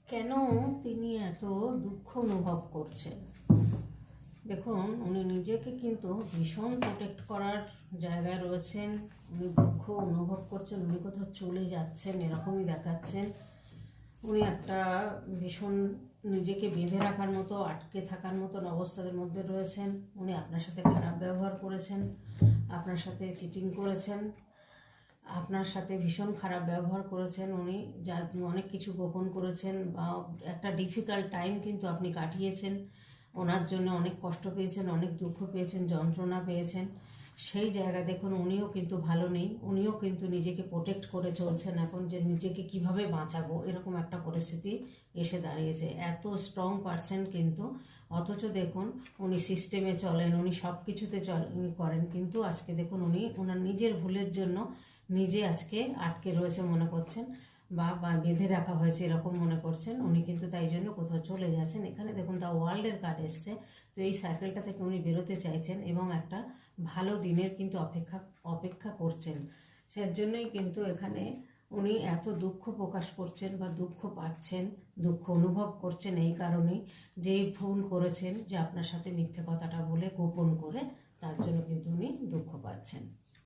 কেন তিনি এত দুঃখ অনুভব করছেন? দেখুন, উনি নিজেকে কিন্তু ভীষণ প্রোটেক্ট করার জায়গায় রয়েছেন। উনি দুঃখ অনুভব করছেন, উনি কোথাও চলে যাচ্ছেন এরকমই দেখাচ্ছেন। উনি একটা ভীষণ নিজেকে বেঁধে রাখার মতো, আটকে থাকার মতন অবস্থার মধ্যে রয়েছেন। উনি আপনার সাথে খারাপ ব্যবহার করেছেন, আপনার সাথে চিটিং করেছেন, আপনার সাথে ভীষণ খারাপ ব্যবহার করেছেন। উনি যা অনেক কিছু গোপন করেছেন, বা একটা ডিফিকাল্ট টাইম কিন্তু আপনি কাটিয়েছেন। ওনার জন্য অনেক কষ্ট পেয়েছেন, অনেক দুঃখ পেয়েছেন, যন্ত্রণা পেয়েছেন। সেই জায়গায় দেখুন উনিও কিন্তু ভালো নেই। উনিও কিন্তু নিজেকে প্রোটেক্ট করে চলছেন এখন, যে নিজেকে কিভাবে বাঁচাবো এরকম একটা পরিস্থিতি এসে দাঁড়িয়েছে। এত স্ট্রং পারসন কিন্তু, অথচ দেখুন উনি সিস্টেমে চলেন, উনি সব কিছুতে করেন, কিন্তু আজকে দেখুন উনি ওনার নিজের ভুলের জন্য নিজে আজকে আটকে রয়েছে মনে করছেন, বা বেঁধে রাখা হয়েছে এরকম মনে করছেন। উনি কিন্তু তাই জন্য কোথাও চলে যাচ্ছেন। এখানে দেখুন দ্য ওয়ার্ল্ডের কার্ড এসছে। তো এই সার্কেলটা থেকে উনি বেরোতে চাইছেন এবং একটা ভালো দিনের কিন্তু অপেক্ষা করছেন। সের জন্যই কিন্তু এখানে উনি এত দুঃখ প্রকাশ করছেন বা দুঃখ পাচ্ছেন, দুঃখ অনুভব করছেন এই কারণেই যে ভুল করেছেন, যে আপনার সাথে মিথ্যে কথাটা বলে গোপন করে, তার জন্য কিন্তু উনি দুঃখ পাচ্ছেন।